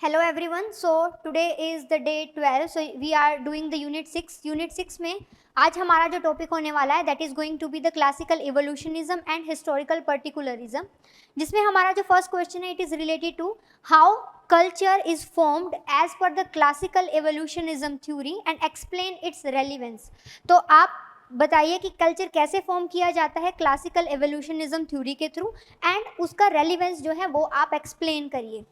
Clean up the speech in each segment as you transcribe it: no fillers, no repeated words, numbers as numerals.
Hello everyone. So today is the day 12. So we are doing the unit 6. Unit 6 में आज हमारा जो topic होने वाला है that is going to be the classical evolutionism and historical particularism, जिसमें हमारा जो फर्स्ट क्वेश्चन है it is related to how culture is formed as per the classical evolutionism theory and explain its relevance. तो आप बताइए कि culture कैसे form किया जाता है क्लासिकल एवोल्यूशनिज्म थ्योरी के थ्रू एंड उसका रेलिवेंस जो है वो आप एक्सप्लेन करिए.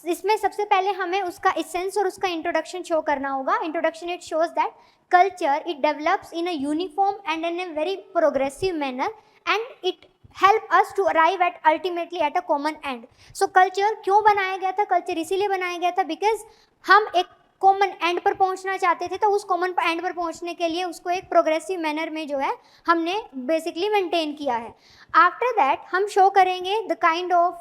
इसमें सबसे पहले हमें उसका इसेंस और उसका इंट्रोडक्शन शो करना होगा. Introduction it shows that culture it develops in a uniform and in a very progressive manner and it help us to arrive at ultimately at a common end. So culture क्यों बनाया गया था? Culture इसीलिए बनाया गया था because हम एक कॉमन एंड पर पहुंचना चाहते थे. तो उस कॉमन एंड पर पहुंचने के लिए उसको एक प्रोग्रेसिव मैनर में जो है हमने बेसिकली मेंटेन किया है. आफ्टर दैट हम शो करेंगे द काइंड ऑफ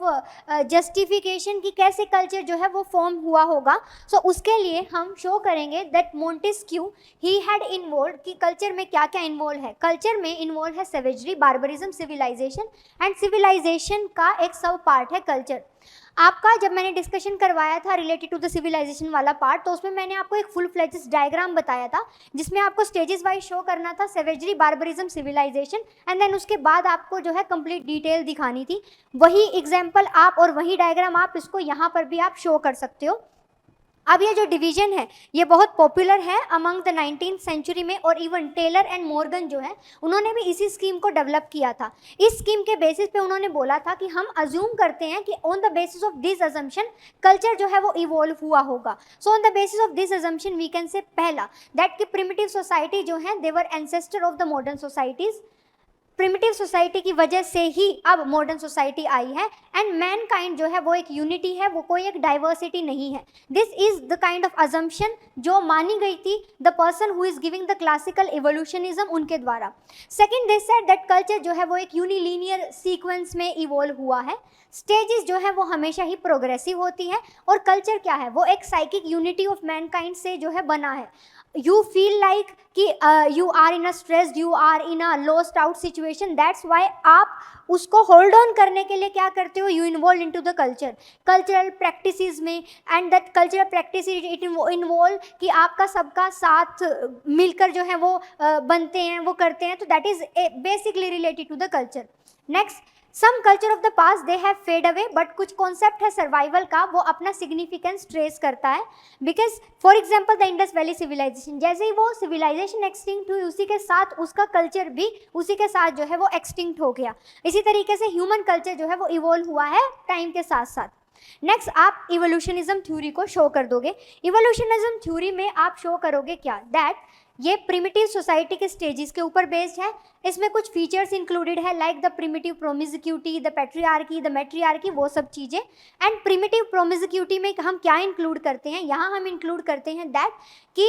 जस्टिफिकेशन कि कैसे कल्चर जो है वो फॉर्म हुआ होगा. सो उसके लिए हम शो करेंगे that Montesquieu he had involve कि कल्चर में क्या क्या इन्वॉल्व है. कल्चर में इन्वॉल्व है savagery, barbarism, civilization and civilization का एक सब पार्ट है कल्चर. आपका जब मैंने डिस्कशन करवाया था रिलेटेड टू द सिविलाइजेशन वाला पार्ट तो उसमें मैंने आपको एक फुल फ्लेजेस डायग्राम बताया था जिसमें आपको स्टेजेस वाइज शो करना था savagery, barbarism, civilization and then उसके बाद आपको जो है कंप्लीट डिटेल दिखानी थी. वही एग्जांपल आप और वही डायग्राम आप इसको यहाँ पर भी आप शो कर सकते हो. अब ये जो डिवीजन है ये बहुत पॉपुलर है अमंग द 19th सेंचुरी में और इवन टेलर एंड मॉर्गन जो है उन्होंने भी इसी स्कीम को डेवलप किया था. इस स्कीम के बेसिस पे उन्होंने बोला था कि हम अज्यूम करते हैं कि on the basis of this assumption culture जो है वो इवॉल्व हुआ होगा. So on the basis of this assumption we can say पहला दैट कि प्रिमिटिव सोसाइटी जो है they were ancestor of the modern societies. Primitive society की वजह से ही अब मॉडर्न सोसाइटी आई है एंड मैनकाइंड जो है वो एक यूनिटी है, वो कोई एक डाइवर्सिटी नहीं है. This is the kind of assumption जो मानी गई थी the person who is giving the classical evolutionism उनके द्वारा. Second they said that culture जो है वो एक यूनिलीनियर सीक्वेंस में इवॉल्व हुआ है. स्टेजेस जो है वो हमेशा ही प्रोग्रेसिव होती है और कल्चर क्या है वो एक साइकिक यूनिटी ऑफ मैनकाइंड से जो है बना है. You feel like कि you are in a stressed, you are in a lost out situation. That's why आप उसको hold on करने के लिए क्या करते हो? You involve into the culture, cultural practices में and that cultural practices it involve कि आपका सबका साथ मिलकर जो है वो बनते हैं, वो करते हैं. तो that is basically related to the culture. Next, some culture of the past they have fade away but कुछ कॉन्सेप्ट है सर्वाइवल का वो अपना सिग्निफिकेंस ट्रेस करता है. Because for example the Indus valley civilization जैसे ही वो सिविलाइजेशन एक्सटिंक्ट हुई उसी के साथ उसका कल्चर भी उसी के साथ जो है वो एक्सटिंक्ट हो गया. इसी तरीके से ह्यूमन कल्चर जो है वो इवॉल्व हुआ है टाइम के साथ साथ. नेक्स्ट आप इवोल्यूशनिज्म थ्योरी को शो कर दोगे. इवोल्यूशनिज्म थ्योरी में आप शो करोगे क्या? दैट ये प्रिमिटिव सोसाइटी के स्टेजेस के ऊपर बेस्ड है. इसमें कुछ फीचर्स इंक्लूडेड है like the primitive promiscuity, the patriarchy, the matriarchy, वो सब चीज़ें. एंड प्रिमिटिव प्रोमिजिक्यूटी में हम क्या इंक्लूड करते हैं? यहाँ हम इंक्लूड करते हैं दैट कि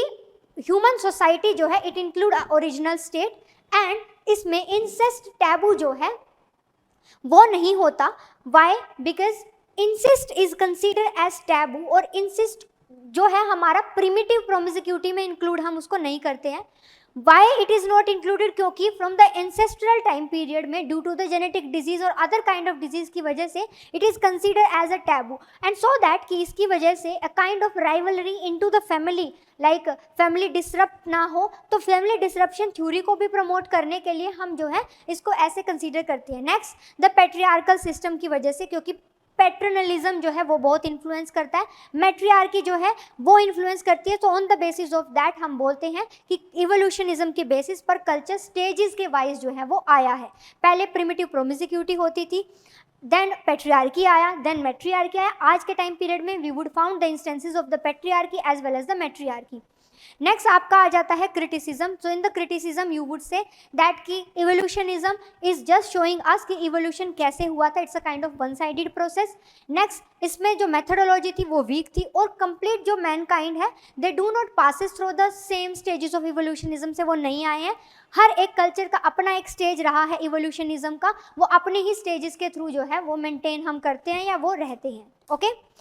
ह्यूमन सोसाइटी जो है it include original state and इसमें इंसेस्ट टैबू जो है वो नहीं होता. Why? Because incest is consider as taboo और इंसिस्ट जो है हमारा प्रिमिटिव प्रोमिजिक्यूटी में इंक्लूड हम उसको नहीं करते हैं. Why it is not included? क्योंकि from the ancestral time period में due to the genetic disease और अदर काइंड ऑफ डिजीज की वजह से it is consider as a taboo and so that कि इसकी वजह से a kind of rivalry into the family like family disrupt ना हो. तो फैमिली डिसरप्शन थ्योरी को भी प्रमोट करने के लिए हम जो है इसको ऐसे कंसीडर करते हैं. नेक्स्ट द पैट्रियार्कल सिस्टम की वजह से क्योंकि पैट्रनलिज्म जो है वो बहुत इन्फ्लुएंस करता है, मैट्रियार्की जो है वो इन्फ्लुएंस करती है. तो on the basis of that हम बोलते हैं कि इवोल्यूशनिज्म के बेसिस पर कल्चर स्टेजेस के वाइज जो है वो आया है. पहले प्रिमिटिव प्रोमिजिक्यूटी होती थी, देन पैट्रियार्की आया, देन मैट्रियार्की आया. आज के टाइम पीरियड में we would found the instances of the patriarchy as well as the matriarchy. Next आपका आ जाता है criticism. So in the criticism you would say that कि evolutionism is just showing us कि इवोल्यूशन कैसे हुआ था. It's a kind of one sided process. Next इसमें जो मेथोडोलॉजी थी वो वीक थी और कंप्लीट जो मैनकाइंड है they do not passes through the same stages of evolutionism से वो नहीं आए हैं. हर एक कल्चर का अपना एक स्टेज रहा है इवोल्यूशनिज्म का, वो अपने ही स्टेजेस के थ्रू जो है वो मेंटेन हम करते हैं या वो रहते हैं. ओके